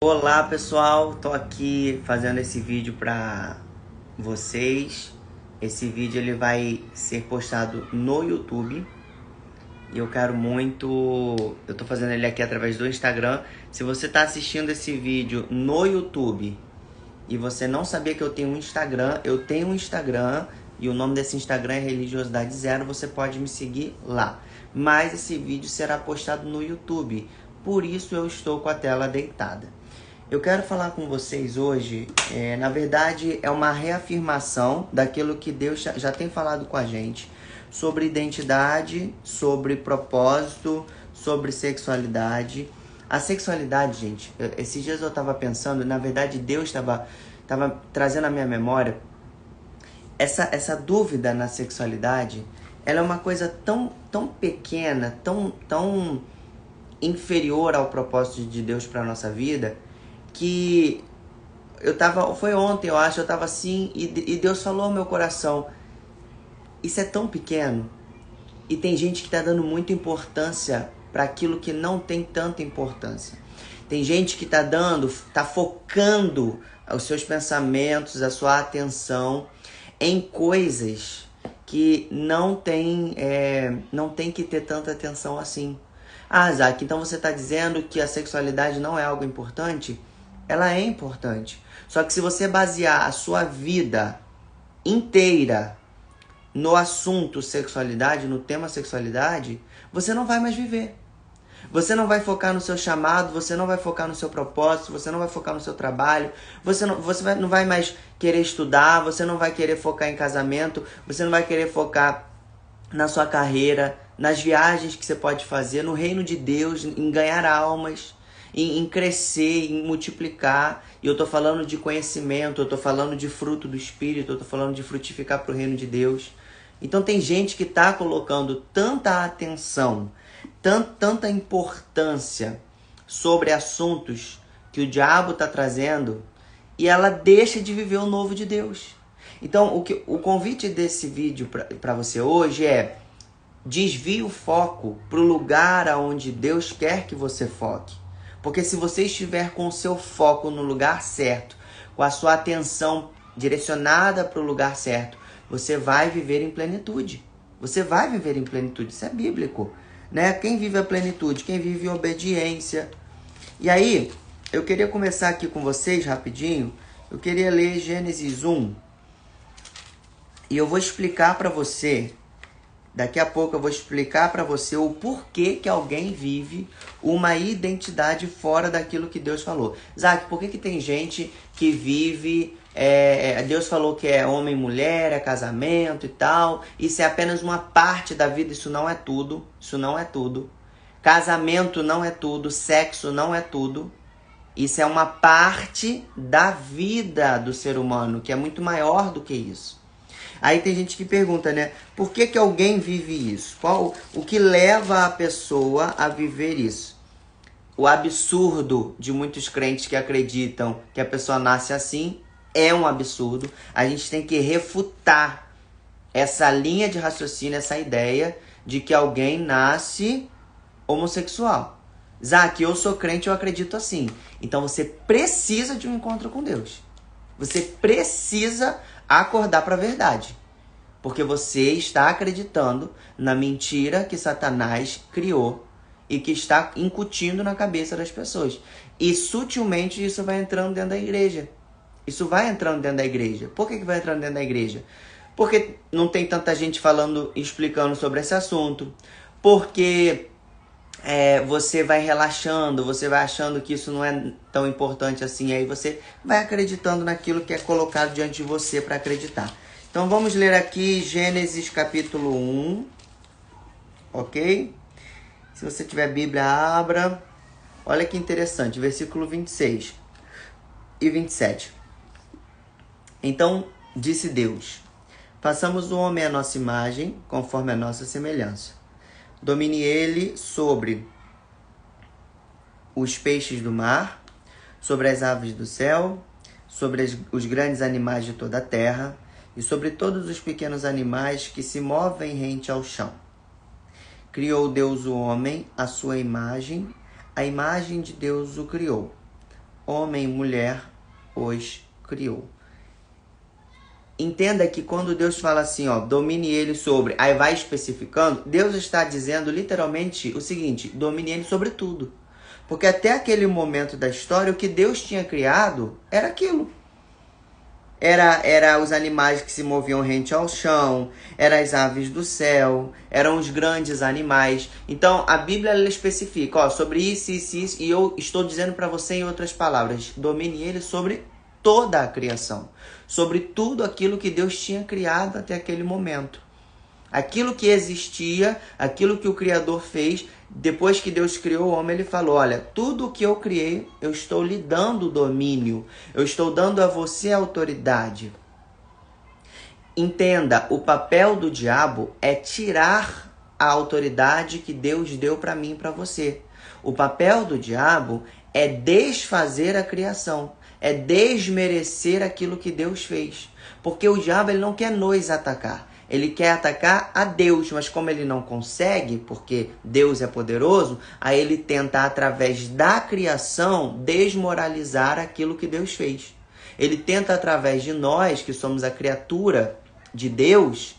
Olá pessoal, tô aqui fazendo esse vídeo para vocês. Esse vídeo ele vai ser postado no YouTube e eu quero muito. Eu tô fazendo ele aqui através do Instagram. Se você tá assistindo esse vídeo no YouTube e você não sabia que eu tenho um Instagram e o nome desse Instagram é Religiosidade Zero. Você pode me seguir lá. Mas esse vídeo será postado no YouTube, por isso eu estou com a tela deitada. Eu quero falar com vocês hoje, na verdade, é uma reafirmação daquilo que Deus já tem falado com a gente sobre identidade, sobre propósito, sobre sexualidade. A sexualidade, gente, esses dias eu estava pensando, na verdade Deus estava trazendo à minha memória essa dúvida na sexualidade. Ela é uma coisa tão pequena, tão inferior ao propósito de Deus para a nossa vida, que foi ontem, eu acho, eu tava assim, e Deus falou ao meu coração, isso é tão pequeno, e tem gente que tá dando muita importância para aquilo que não tem tanta importância. Tem gente que tá focando os seus pensamentos, a sua atenção em coisas que não tem que ter tanta atenção assim. Ah, Zac, então você tá dizendo que a sexualidade não é algo importante? Ela é importante. Só que se você basear a sua vida inteira no assunto sexualidade, no tema sexualidade, você não vai mais viver. Você não vai focar no seu chamado, você não vai focar no seu propósito, você não vai focar no seu trabalho, você não vai mais querer estudar, você não vai querer focar em casamento, você não vai querer focar na sua carreira, nas viagens que você pode fazer, no reino de Deus, em ganhar almas, em crescer, em multiplicar. E eu tô falando de conhecimento, eu tô falando de fruto do Espírito, eu tô falando de frutificar pro reino de Deus. Então tem gente que tá colocando tanta atenção, tanta importância sobre assuntos que o diabo tá trazendo, e ela deixa de viver o novo de Deus. Então o convite desse vídeo para você hoje é: desvie o foco para o lugar aonde Deus quer que você foque. Porque se você estiver com o seu foco no lugar certo, com a sua atenção direcionada para o lugar certo, você vai viver em plenitude. Você vai viver em plenitude. Isso é bíblico, né? Quem vive a plenitude? Quem vive em obediência. E aí, eu queria começar aqui com vocês rapidinho. Eu queria ler Gênesis 1. E eu vou explicar para você. Daqui a pouco eu vou explicar para você o porquê que alguém vive uma identidade fora daquilo que Deus falou. Zac, por que tem gente que vive... Deus falou que é homem e mulher, é casamento e tal. Isso é apenas uma parte da vida, isso não é tudo. Isso não é tudo. Casamento não é tudo, sexo não é tudo. Isso é uma parte da vida do ser humano, que é muito maior do que isso. Aí tem gente que pergunta, né? Por que alguém vive isso? O que leva a pessoa a viver isso? O absurdo de muitos crentes que acreditam que a pessoa nasce assim é um absurdo. A gente tem que refutar essa linha de raciocínio, essa ideia de que alguém nasce homossexual. Zac, eu sou crente, eu acredito assim. Então você precisa de um encontro com Deus. Você precisa acordar para a verdade. Porque você está acreditando na mentira que Satanás criou e que está incutindo na cabeça das pessoas. E sutilmente isso vai entrando dentro da igreja. Isso vai entrando dentro da igreja. Por que vai entrando dentro da igreja? Porque não tem tanta gente falando, explicando sobre esse assunto. Porque você vai relaxando, você vai achando que isso não é tão importante assim. Aí você vai acreditando naquilo que é colocado diante de você para acreditar. Então vamos ler aqui Gênesis capítulo 1, ok? Se você tiver Bíblia, abra. Olha que interessante, versículo 26 e 27. Então disse Deus: façamos o homem à nossa imagem, conforme a nossa semelhança. Domine ele sobre os peixes do mar, sobre as aves do céu, sobre os grandes animais de toda a terra, e sobre todos os pequenos animais que se movem rente ao chão. Criou Deus o homem à sua imagem, a imagem de Deus o criou. homem e mulher os criou. Entenda que quando Deus fala assim, ó, domine ele sobre, aí vai especificando, Deus está dizendo literalmente o seguinte, domine ele sobre tudo. Porque até aquele momento da história, o que Deus tinha criado era aquilo. Era os animais que se moviam rente ao chão, eram as aves do céu, eram os grandes animais. Então, a Bíblia ela especifica, ó, sobre isso, e eu estou dizendo para você em outras palavras, domine ele sobre toda a criação, sobre tudo aquilo que Deus tinha criado até aquele momento. Aquilo que existia, aquilo que o Criador fez, depois que Deus criou o homem, ele falou, olha, tudo o que eu criei, eu estou lhe dando domínio, eu estou dando a você autoridade. Entenda, o papel do diabo é tirar a autoridade que Deus deu para mim e para você. O papel do diabo é desfazer a criação, é desmerecer aquilo que Deus fez. Porque o diabo ele não quer nos atacar. Ele quer atacar a Deus, mas como ele não consegue, porque Deus é poderoso, aí ele tenta, através da criação, desmoralizar aquilo que Deus fez. Ele tenta, através de nós, que somos a criatura de Deus,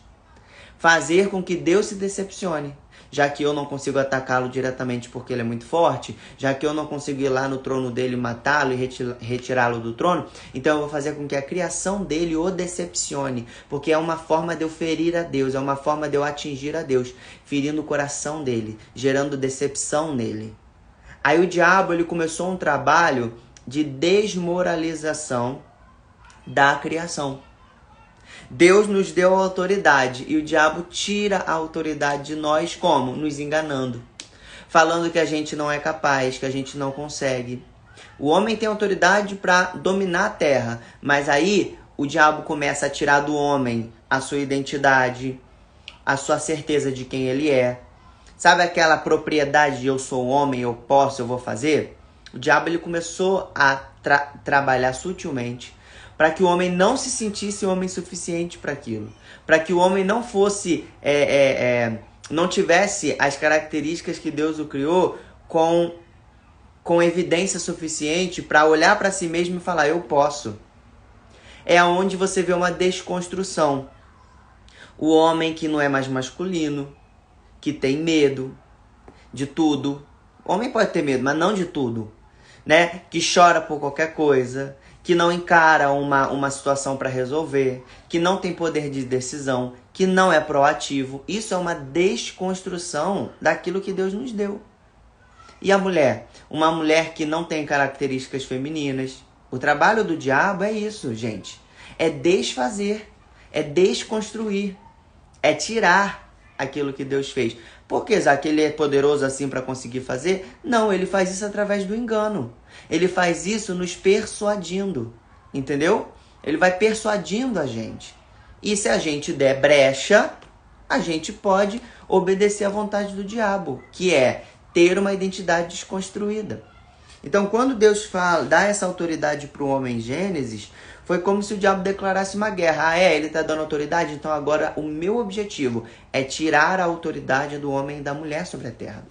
fazer com que Deus se decepcione. Já que eu não consigo atacá-lo diretamente porque ele é muito forte, já que eu não consigo ir lá no trono dele, matá-lo e retirá-lo do trono, então eu vou fazer com que a criação dele o decepcione, porque é uma forma de eu ferir a Deus, é uma forma de eu atingir a Deus, ferindo o coração dele, gerando decepção nele. Aí o diabo ele começou um trabalho de desmoralização da criação. Deus nos deu a autoridade e o diabo tira a autoridade de nós como? Nos enganando. Falando que a gente não é capaz, que a gente não consegue. O homem tem autoridade para dominar a terra, mas aí o diabo começa a tirar do homem a sua identidade, a sua certeza de quem ele é. Sabe aquela propriedade de eu sou homem, eu posso, eu vou fazer? O diabo ele começou a trabalhar sutilmente para que o homem não se sentisse homem suficiente para aquilo. Para que o homem não fosse, não tivesse as características que Deus o criou com evidência suficiente para olhar para si mesmo e falar, eu posso. É onde você vê uma desconstrução. O homem que não é mais masculino, que tem medo de tudo. O homem pode ter medo, mas não de tudo. Né? Que chora por qualquer coisa, que não encara uma situação para resolver, que não tem poder de decisão, que não é proativo. Isso é uma desconstrução daquilo que Deus nos deu. E a mulher? Uma mulher que não tem características femininas. O trabalho do diabo é isso, gente. É desfazer, é desconstruir, é tirar aquilo que Deus fez. Por que, Isaac, ele é poderoso assim para conseguir fazer? Não, ele faz isso através do engano. Ele faz isso nos persuadindo, entendeu? Ele vai persuadindo a gente. E se a gente der brecha, a gente pode obedecer à vontade do diabo, que é ter uma identidade desconstruída. Então, quando Deus dá essa autoridade para o homem em Gênesis, foi como se o diabo declarasse uma guerra. Ah, ele está dando autoridade? Então agora o meu objetivo é tirar a autoridade do homem e da mulher sobre a terra.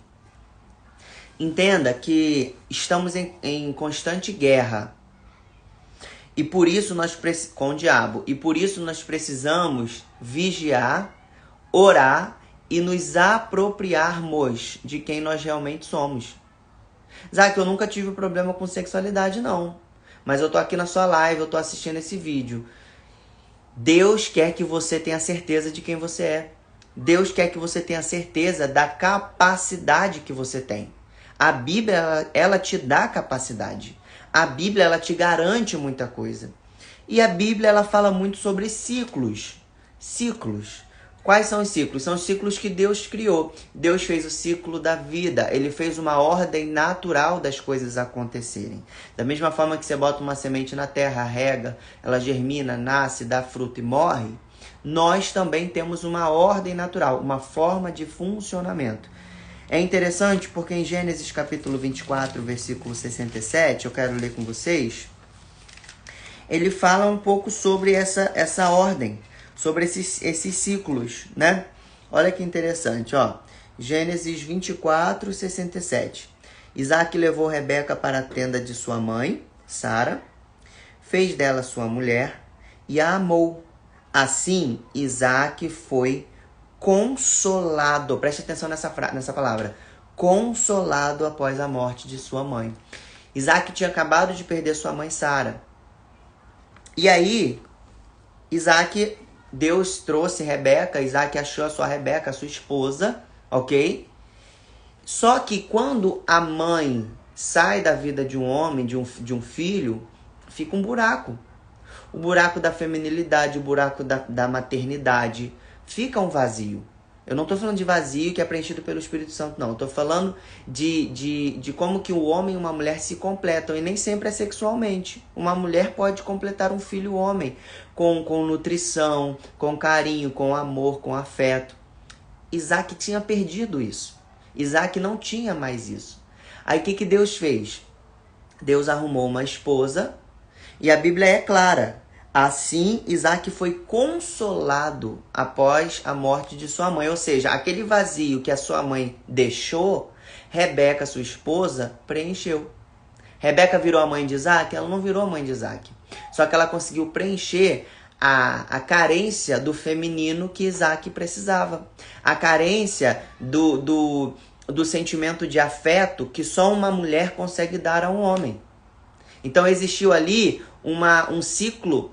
Entenda que estamos em constante guerra. E por isso com o diabo. E por isso nós precisamos vigiar, orar e nos apropriarmos de quem nós realmente somos. Isaac, eu nunca tive problema com sexualidade, não. Mas eu tô aqui na sua live, eu tô assistindo esse vídeo. Deus quer que você tenha certeza de quem você é. Deus quer que você tenha certeza da capacidade que você tem. A Bíblia, ela te dá capacidade. A Bíblia, ela te garante muita coisa. E a Bíblia, ela fala muito sobre ciclos. Ciclos. Quais são os ciclos? São os ciclos que Deus criou. Deus fez o ciclo da vida. Ele fez uma ordem natural das coisas acontecerem. Da mesma forma que você bota uma semente na terra, rega, ela germina, nasce, dá fruto e morre, nós também temos uma ordem natural, uma forma de funcionamento. É interessante porque em Gênesis capítulo 24, versículo 67, eu quero ler com vocês, ele fala um pouco sobre essa ordem, sobre esses ciclos, né? Olha que interessante, ó. Gênesis 24, 67. Isaac levou Rebeca para a tenda de sua mãe, Sara, fez dela sua mulher e a amou. Assim, Isaac foi consolado. Preste atenção nessa palavra. Consolado após a morte de sua mãe. Isaac tinha acabado de perder sua mãe Sara. E aí, Deus trouxe Rebeca, Isaac achou a sua Rebeca, a sua esposa, ok? Só que quando a mãe sai da vida de um homem, de um filho, fica um buraco. O buraco da feminilidade, o buraco da maternidade, fica um vazio. Eu não estou falando de vazio que é preenchido pelo Espírito Santo, não. Eu estou falando de como que o homem e uma mulher se completam, e nem sempre é sexualmente. Uma mulher pode completar um filho homem com nutrição, com carinho, com amor, com afeto. Isaac tinha perdido isso. Isaac não tinha mais isso. Aí o que Deus fez? Deus arrumou uma esposa, e a Bíblia é clara. Assim, Isaac foi consolado após a morte de sua mãe. Ou seja, aquele vazio que a sua mãe deixou, Rebeca, sua esposa, preencheu. Rebeca virou a mãe de Isaac? Ela não virou a mãe de Isaac. Só que ela conseguiu preencher a carência do feminino que Isaac precisava. A carência do sentimento de afeto que só uma mulher consegue dar a um homem. Então existiu ali um ciclo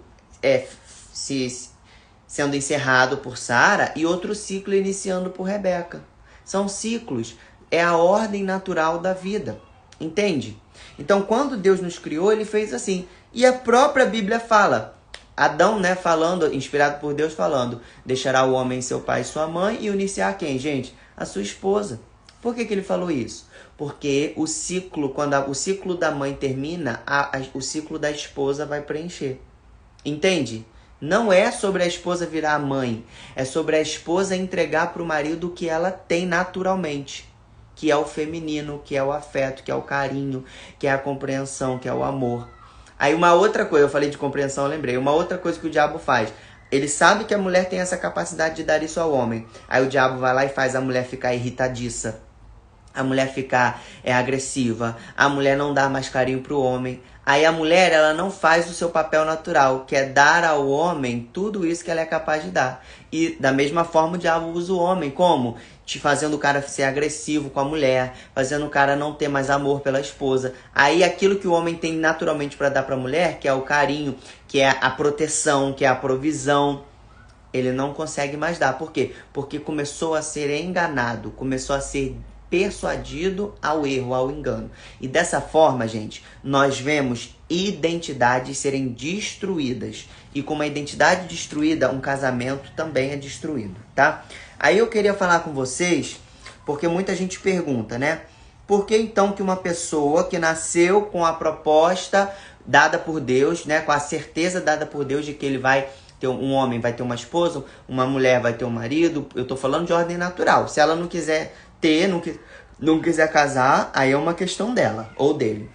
sendo encerrado por Sara e outro ciclo iniciando por Rebeca. São ciclos, é a ordem natural da vida, entende? Então quando Deus nos criou, ele fez assim. E a própria Bíblia fala, Adão, falando, inspirado por Deus, falando, deixará o homem seu pai e sua mãe e unir-se a quem, gente? A sua esposa. Por que ele falou isso? Porque o ciclo, quando o ciclo da mãe termina, o ciclo da esposa vai preencher. Entende? Não é sobre a esposa virar mãe, é sobre a esposa entregar para o marido o que ela tem naturalmente, que é o feminino, que é o afeto, que é o carinho, que é a compreensão, que é o amor. Aí uma outra coisa, eu falei de compreensão, eu lembrei, uma outra coisa que o diabo faz, ele sabe que a mulher tem essa capacidade de dar isso ao homem, aí o diabo vai lá e faz a mulher ficar irritadiça, a mulher ficar agressiva, a mulher não dá mais carinho pro homem. Aí a mulher, ela não faz o seu papel natural, que é dar ao homem tudo isso que ela é capaz de dar. E da mesma forma o diabo usa o homem, como? Te fazendo o cara ser agressivo com a mulher, fazendo o cara não ter mais amor pela esposa. Aí aquilo que o homem tem naturalmente para dar para a mulher, que é o carinho, que é a proteção, que é a provisão, ele não consegue mais dar. Por quê? Porque começou a ser enganado, começou a ser persuadido ao erro, ao engano. E dessa forma, gente, nós vemos identidades serem destruídas. E com uma identidade destruída, um casamento também é destruído, tá? Aí eu queria falar com vocês, porque muita gente pergunta, por que então que uma pessoa que nasceu com a proposta dada por Deus, com a certeza dada por Deus de que ele vai ter um homem, vai ter uma esposa, uma mulher vai ter um marido, eu tô falando de ordem natural. Se ela não quiser não quiser casar, aí é uma questão dela ou dele.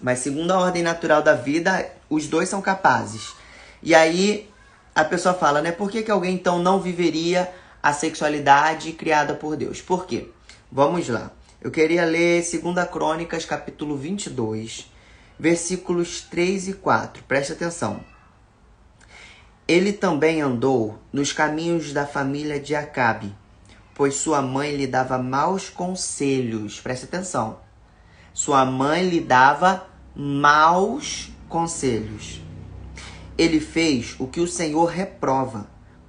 Mas segundo a ordem natural da vida, os dois são capazes. E aí a pessoa fala, por que alguém então não viveria a sexualidade criada por Deus? Por quê? Vamos lá. Eu queria ler 2 Crônicas, capítulo 22, versículos 3 e 4. Preste atenção. Ele também andou nos caminhos da família de Acabe, pois sua mãe lhe dava maus conselhos. Preste atenção. Sua mãe lhe dava maus conselhos. Ele fez o que o Senhor reprova,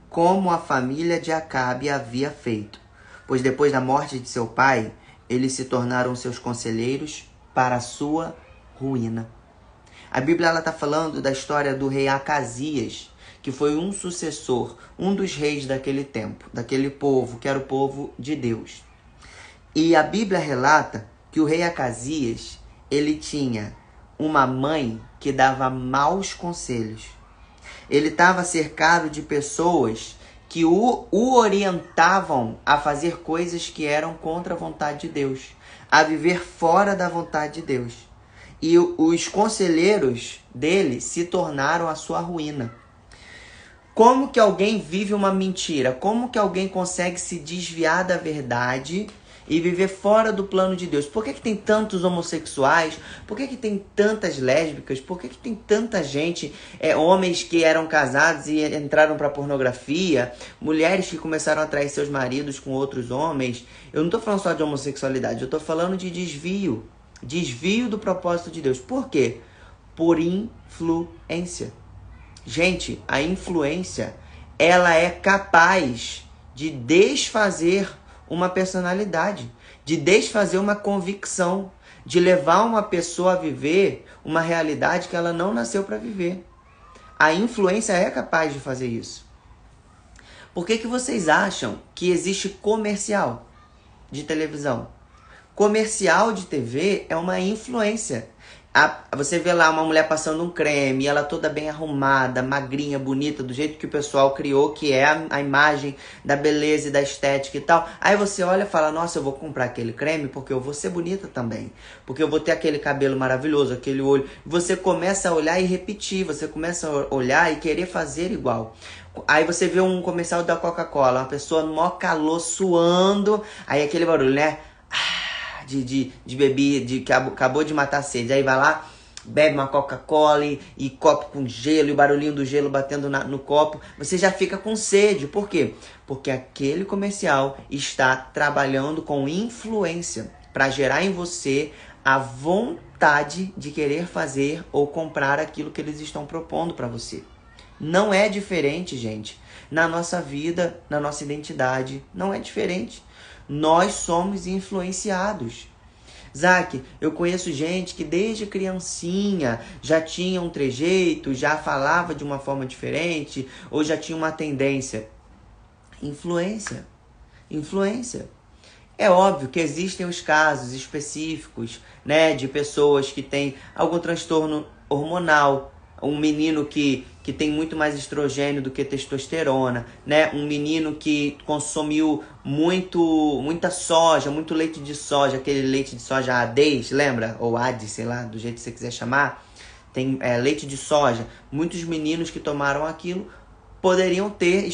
como a família de Acabe havia feito. Pois depois da morte de seu pai, eles se tornaram seus conselheiros para a sua ruína. A Bíblia está falando da história do rei Acasias, que foi um sucessor, um dos reis daquele tempo, daquele povo, que era o povo de Deus. E a Bíblia relata que o rei Acasias, ele tinha uma mãe que dava maus conselhos. Ele estava cercado de pessoas que o orientavam a fazer coisas que eram contra a vontade de Deus, a viver fora da vontade de Deus. E os conselheiros dele se tornaram a sua ruína. Como que alguém vive uma mentira? Como que alguém consegue se desviar da verdade e viver fora do plano de Deus. Por que tem tantos homossexuais? Por que tem tantas lésbicas? Por que tem tanta gente, homens que eram casados e entraram para pornografia, mulheres que começaram a trair seus maridos com outros homens? Eu não estou falando só de homossexualidade, eu estou falando de desvio do propósito de Deus. Por quê? Por influência. Gente, a influência, ela é capaz de desfazer uma personalidade, de desfazer uma convicção, de levar uma pessoa a viver uma realidade que ela não nasceu para viver. A influência é capaz de fazer isso. Por que vocês acham que existe comercial de televisão? Comercial de TV é uma influência. Você vê lá uma mulher passando um creme, ela toda bem arrumada, magrinha, bonita, do jeito que o pessoal criou, que é a imagem da beleza e da estética e tal. Aí você olha e fala, nossa, eu vou comprar aquele creme porque eu vou ser bonita também. Porque eu vou ter aquele cabelo maravilhoso, aquele olho. Você começa a olhar e repetir, você começa a olhar e querer fazer igual. Aí você vê um comercial da Coca-Cola, uma pessoa no maior calor, suando, aí aquele barulho, né? De bebida, que acabou de matar a sede. Aí vai lá, bebe uma Coca-Cola e copo com gelo, e o barulhinho do gelo batendo no copo. Você já fica com sede. Por quê? Porque aquele comercial está trabalhando com influência para gerar em você a vontade de querer fazer ou comprar aquilo que eles estão propondo para você. Não é diferente, gente. Na nossa vida, na nossa identidade, não é diferente. Nós somos influenciados. Zac, eu conheço gente que desde criancinha já tinha um trejeito, já falava de uma forma diferente, ou já tinha uma tendência. Influência. É óbvio que existem os casos específicos, né, de pessoas que têm algum transtorno hormonal, um menino que tem muito mais estrogênio do que testosterona, né? Um menino que consumiu muita soja, muito leite de soja, aquele leite de soja ADES, lembra? Ou ADES, sei lá, do jeito que você quiser chamar. Tem leite de soja. Muitos meninos que tomaram aquilo poderiam ter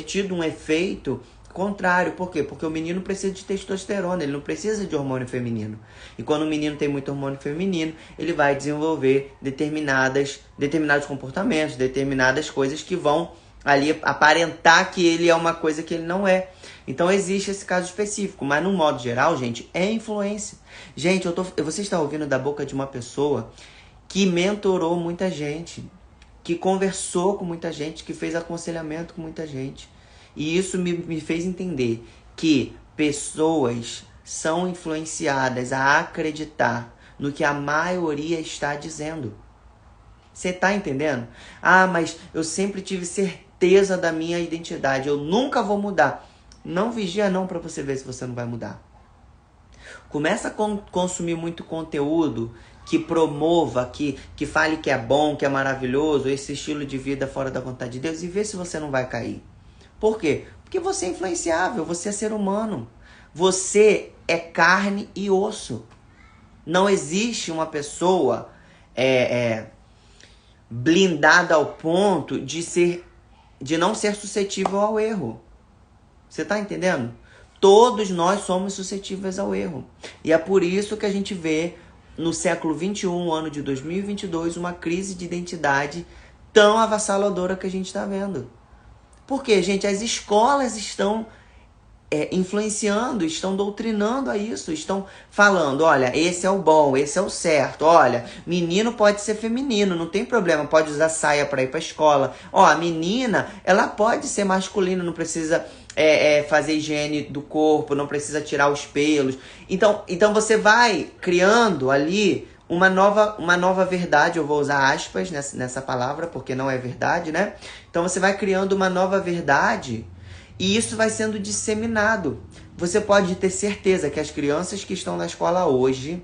tido um efeito contrário. Por quê? Porque o menino precisa de testosterona, ele não precisa de hormônio feminino. E quando o menino tem muito hormônio feminino, ele vai desenvolver determinados comportamentos, determinadas coisas que vão ali aparentar que ele é uma coisa que ele não é. Então existe esse caso específico, mas no modo geral, gente, é influência. Gente, você está ouvindo da boca de uma pessoa que mentorou muita gente, que conversou com muita gente, que fez aconselhamento com muita gente. E isso me fez entender que pessoas são influenciadas a acreditar no que a maioria está dizendo. Você está entendendo? Ah, mas eu sempre tive certeza da minha identidade, eu nunca vou mudar. Não vigia não para você ver se você não vai mudar. Começa a consumir muito conteúdo que promova, que fale que é bom, que é maravilhoso, esse estilo de vida fora da vontade de Deus, e vê se você não vai cair. Por quê? Porque você é influenciável, você é ser humano. Você é carne e osso. Não existe uma pessoa blindada ao ponto de não ser suscetível ao erro. Você está entendendo? Todos nós somos suscetíveis ao erro. E é por isso que a gente vê no século XXI, ano de 2022, uma crise de identidade tão avassaladora que a gente está vendo. Porque, gente, as escolas estão influenciando, estão doutrinando a isso, estão falando, olha, esse é o bom, esse é o certo, olha, menino pode ser feminino, não tem problema, pode usar saia para ir para a escola, ó, a menina, ela pode ser masculina, não precisa fazer higiene do corpo, não precisa tirar os pelos, então você vai criando ali uma nova verdade, eu vou usar aspas nessa palavra, porque não é verdade, né? Então você vai criando uma nova verdade e isso vai sendo disseminado. Você pode ter certeza que as crianças que estão na escola hoje,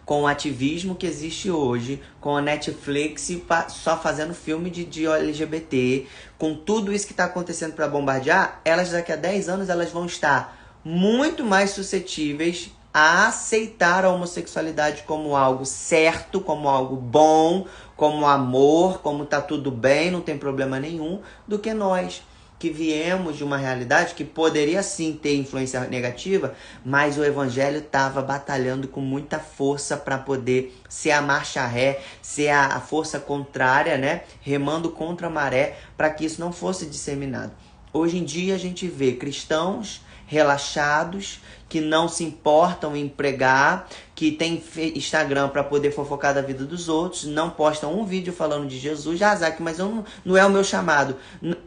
com o ativismo que existe hoje, com a Netflix só fazendo filme de LGBT, com tudo isso que está acontecendo para bombardear, elas daqui a 10 anos elas vão estar muito mais suscetíveis a aceitar a homossexualidade como algo certo, como algo bom, como amor, como tá tudo bem, não tem problema nenhum, do que nós. que viemos de uma realidade que poderia sim ter influência negativa, mas o evangelho estava batalhando com muita força para poder ser a marcha ré, ser a força contrária, né? Remando contra a maré, para que isso não fosse disseminado. Hoje em dia a gente vê cristãos relaxados, que não se importam em pregar, que tem Instagram para poder fofocar da vida dos outros, não postam um vídeo falando de Jesus. Ah, Zac, mas não é o meu chamado.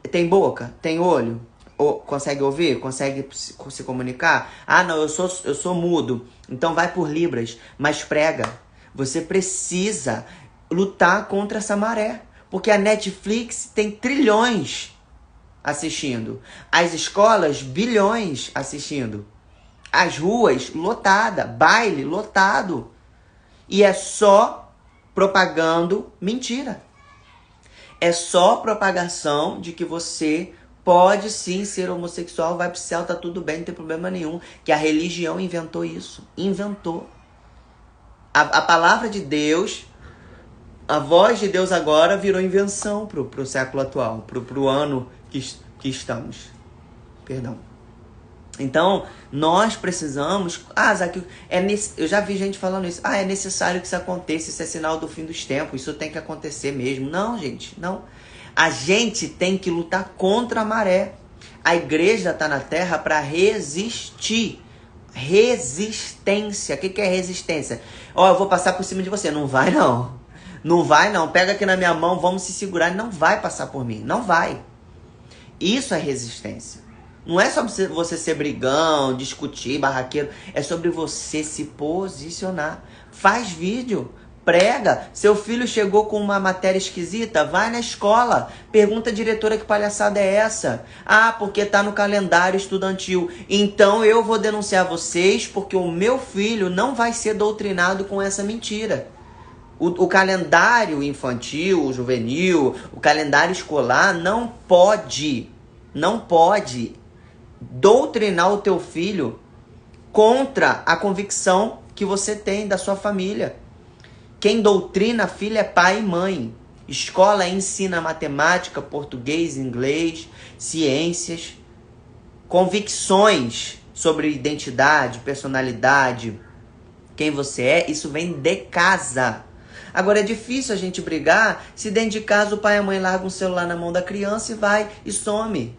Tem boca? Tem olho? Consegue ouvir? Consegue se comunicar? Ah, não, eu sou mudo. Então vai por Libras, mas prega. Você precisa lutar contra essa maré, porque a Netflix tem trilhões assistindo. As escolas, bilhões assistindo. As ruas, lotada. Baile, lotado. E é só propagando mentira. É só propagação de que você pode sim ser homossexual, vai pro céu, tá tudo bem, não tem problema nenhum. Que a religião inventou isso. Inventou. A palavra de Deus, a voz de Deus agora virou invenção pro século atual, pro ano que estamos. Perdão. Então, nós precisamos... Zac, eu já vi gente falando isso. É necessário que isso aconteça, isso é sinal do fim dos tempos, isso tem que acontecer mesmo. Não, gente, não. A gente tem que lutar contra a maré. A igreja está na terra para resistir. Resistência. O que é resistência? Eu vou passar por cima de você. Não vai, não. Não vai, não. Pega aqui na minha mão, vamos se segurar. Não vai passar por mim. Não vai. Isso é resistência. Não é só você ser brigão, discutir, barraqueiro. É sobre você se posicionar. Faz vídeo, prega. Seu filho chegou com uma matéria esquisita, vai na escola. Pergunta à diretora que palhaçada é essa. Porque tá no calendário estudantil. Então eu vou denunciar vocês porque o meu filho não vai ser doutrinado com essa mentira. O calendário infantil, juvenil, o calendário escolar não pode doutrinar o teu filho contra a convicção que você tem da sua família. Quem doutrina filho é pai e mãe. Escola ensina matemática, português, inglês, ciências, convicções sobre identidade, personalidade, quem você é. Isso vem de casa. Agora é difícil a gente brigar se dentro de casa o pai e a mãe largam o celular na mão da criança e vai e some.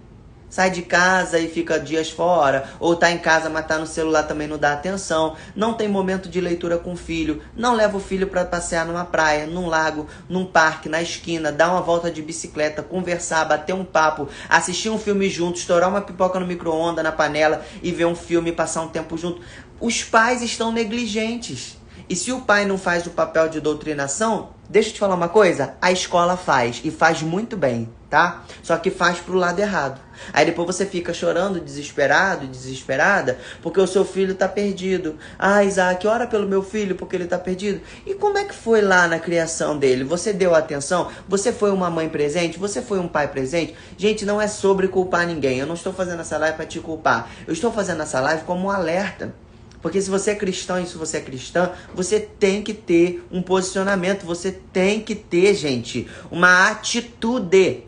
Sai de casa e fica dias fora, ou tá em casa, mas tá no celular, também não dá atenção, não tem momento de leitura com o filho, não leva o filho para passear numa praia, num lago, num parque, na esquina, dar uma volta de bicicleta, conversar, bater um papo, assistir um filme junto, estourar uma pipoca no micro-ondas, na panela e ver um filme e passar um tempo junto. Os pais estão negligentes. E se o pai não faz o papel de doutrinação, deixa eu te falar uma coisa, a escola faz, e faz muito bem, tá? Só que faz pro lado errado. Aí depois você fica chorando, desesperado, desesperada, porque o seu filho tá perdido. Isaac, ora pelo meu filho porque ele tá perdido. E como é que foi lá na criação dele? Você deu atenção? Você foi uma mãe presente? Você foi um pai presente? Gente, não é sobre culpar ninguém. Eu não estou fazendo essa live para te culpar. Eu estou fazendo essa live como um alerta. Porque se você é cristão e se você é cristã, você tem que ter um posicionamento, você tem que ter, gente, uma atitude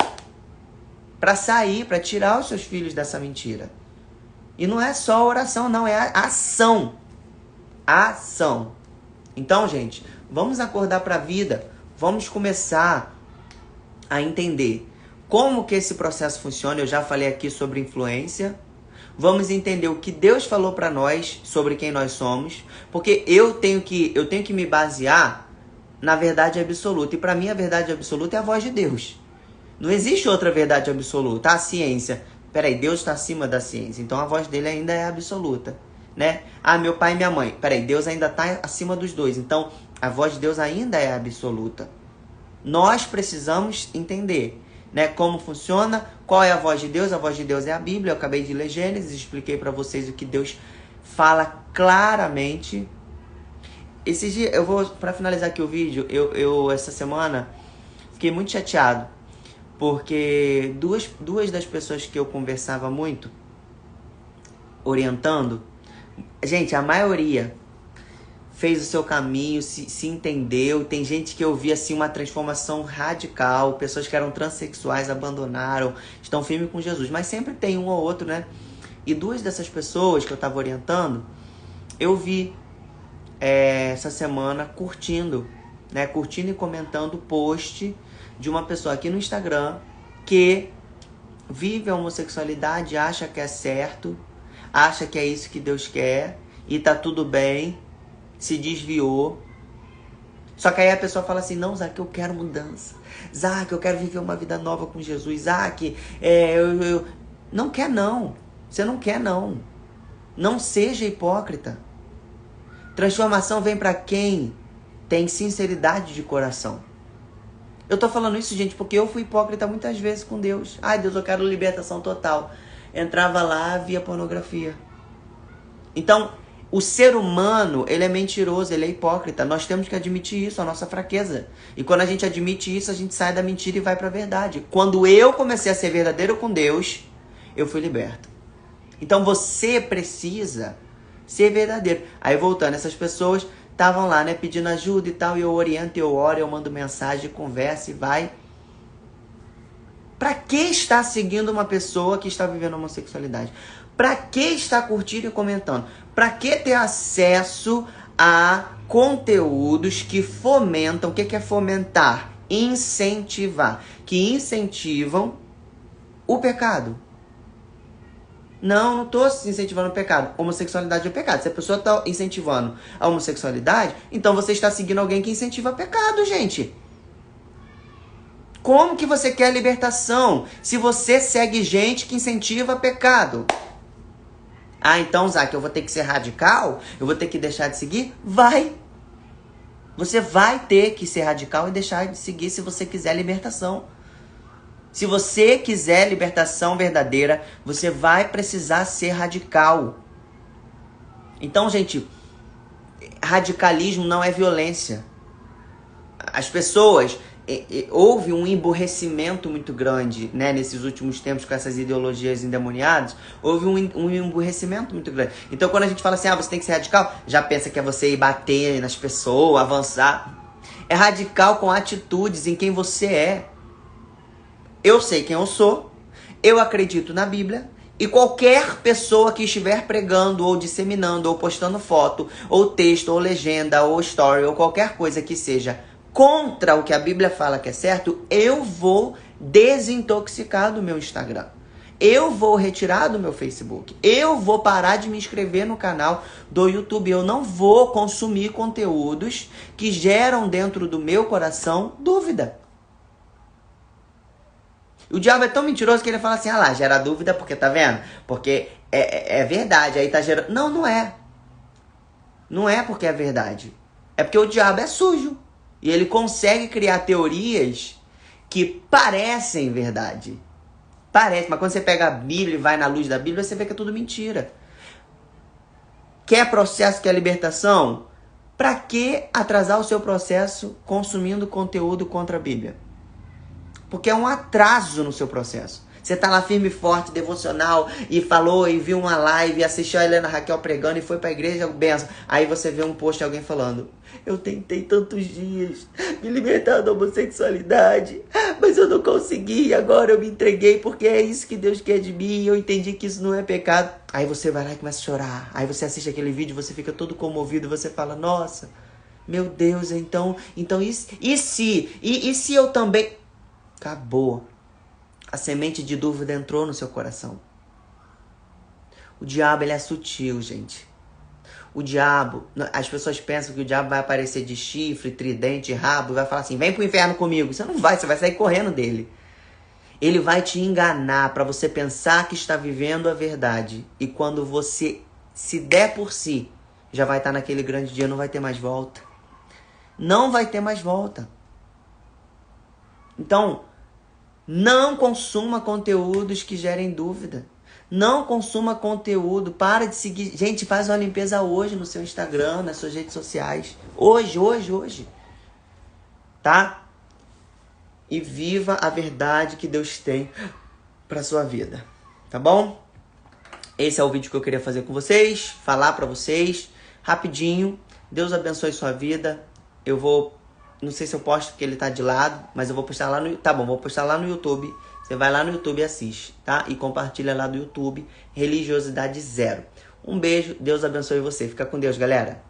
para sair, para tirar os seus filhos dessa mentira. E não é só oração, não, é ação. Ação. Então, gente, vamos acordar para a vida, vamos começar a entender como que esse processo funciona. Eu já falei aqui sobre influência. Vamos entender o que Deus falou para nós sobre quem nós somos, porque eu tenho que me basear na verdade absoluta. E para mim a verdade absoluta é a voz de Deus. Não existe outra verdade absoluta. A ciência, peraí, Deus está acima da ciência, então a voz dele ainda é absoluta, né? Meu pai e minha mãe, peraí, Deus ainda está acima dos dois, então a voz de Deus ainda é absoluta. Nós precisamos entender, né, como funciona, qual é a voz de Deus. A voz de Deus é a Bíblia. Eu acabei de ler Gênesis, expliquei para vocês o que Deus fala claramente. Esses dias, eu vou, para finalizar aqui o vídeo, eu essa semana fiquei muito chateado, porque duas das pessoas que eu conversava muito, orientando, gente, a maioria fez o seu caminho, se entendeu. Tem gente que eu vi assim uma transformação radical, pessoas que eram transexuais abandonaram, estão firmes com Jesus. Mas sempre tem um ou outro, né? E 2 dessas pessoas que eu estava orientando, eu vi essa semana curtindo e comentando o post de uma pessoa aqui no Instagram que vive a homossexualidade, acha que é certo, acha que é isso que Deus quer e tá tudo bem, se desviou. Só que aí a pessoa fala assim, não, Zac, eu quero mudança. Zac, eu quero viver uma vida nova com Jesus. Zac, não quer não. Você não quer não. Não seja hipócrita. Transformação vem para quem tem sinceridade de coração. Eu tô falando isso, gente, porque eu fui hipócrita muitas vezes com Deus. Ai, Deus, eu quero libertação total. Entrava lá, via pornografia. Então, o ser humano, ele é mentiroso, ele é hipócrita. Nós temos que admitir isso, a nossa fraqueza. E quando a gente admite isso, a gente sai da mentira e vai para a verdade. Quando eu comecei a ser verdadeiro com Deus, eu fui liberto. Então, você precisa ser verdadeiro. Aí, voltando, essas pessoas estavam lá, né, pedindo ajuda e tal, e eu oriento, eu oro, eu mando mensagem, conversa e vai. Pra que estar seguindo uma pessoa que está vivendo homossexualidade? Pra que estar curtindo e comentando? Pra que ter acesso a conteúdos que fomentam? O que é fomentar? Incentivar. Que incentivam o pecado. Não estou incentivando o pecado. Homossexualidade é pecado. Se a pessoa está incentivando a homossexualidade, então você está seguindo alguém que incentiva pecado, gente. Como que você quer libertação se você segue gente que incentiva pecado? Ah, então, Zac, eu vou ter que ser radical? Eu vou ter que deixar de seguir? Vai! Você vai ter que ser radical e deixar de seguir se você quiser libertação. Se você quiser libertação verdadeira, você vai precisar ser radical. Então, gente, radicalismo não é violência. As pessoas... houve um emburrecimento muito grande, né, nesses últimos tempos com essas ideologias endemoniadas. Houve um emburrecimento muito grande. Então, quando a gente fala assim, você tem que ser radical, já pensa que é você ir bater nas pessoas, avançar. É radical com atitudes em quem você é. Eu sei quem eu sou, eu acredito na Bíblia, e qualquer pessoa que estiver pregando, ou disseminando, ou postando foto, ou texto, ou legenda, ou story, ou qualquer coisa que seja contra o que a Bíblia fala que é certo, eu vou desintoxicar do meu Instagram. Eu vou retirar do meu Facebook. Eu vou parar de me inscrever no canal do YouTube. Eu não vou consumir conteúdos que geram dentro do meu coração dúvida. O diabo é tão mentiroso que ele fala assim, gera dúvida porque, tá vendo? Porque é verdade, aí tá gerando... Não, não é. Não é porque é verdade. É porque o diabo é sujo. E ele consegue criar teorias que parecem verdade. Parece, mas quando você pega a Bíblia e vai na luz da Bíblia, você vê que é tudo mentira. Quer processo, quer libertação? Pra que atrasar o seu processo consumindo conteúdo contra a Bíblia? Porque é um atraso no seu processo. Você tá lá firme e forte, devocional, e falou, e viu uma live, e assistiu a Helena Raquel pregando, e foi pra igreja, benção. Aí você vê um post de alguém falando, eu tentei tantos dias me libertar da homossexualidade, mas eu não consegui, agora eu me entreguei, porque é isso que Deus quer de mim, e eu entendi que isso não é pecado. Aí você vai lá e começa a chorar. Aí você assiste aquele vídeo, você fica todo comovido, você fala, nossa, meu Deus, então e se eu também... Acabou. A semente de dúvida entrou no seu coração. O diabo, ele é sutil, gente. O diabo, as pessoas pensam que o diabo vai aparecer de chifre, tridente, rabo, e vai falar assim, vem pro inferno comigo. Você não vai, você vai sair correndo dele. Ele vai te enganar para você pensar que está vivendo a verdade. E quando você se der por si, já vai estar naquele grande dia, não vai ter mais volta. Não vai ter mais volta. Então, não consuma conteúdos que gerem dúvida. Não consuma conteúdo. Para de seguir. Gente, faz uma limpeza hoje no seu Instagram, nas suas redes sociais. Hoje. Tá? E viva a verdade que Deus tem pra sua vida. Tá bom? Esse é o vídeo que eu queria fazer com vocês. Falar pra vocês. Rapidinho. Deus abençoe sua vida. Eu vou... Não sei se eu posto porque ele tá de lado, mas eu vou postar lá no... Tá bom, vou postar lá no YouTube. Você vai lá no YouTube e assiste, tá? E compartilha lá do YouTube. Religiosidade Zero. Um beijo, Deus abençoe você. Fica com Deus, galera.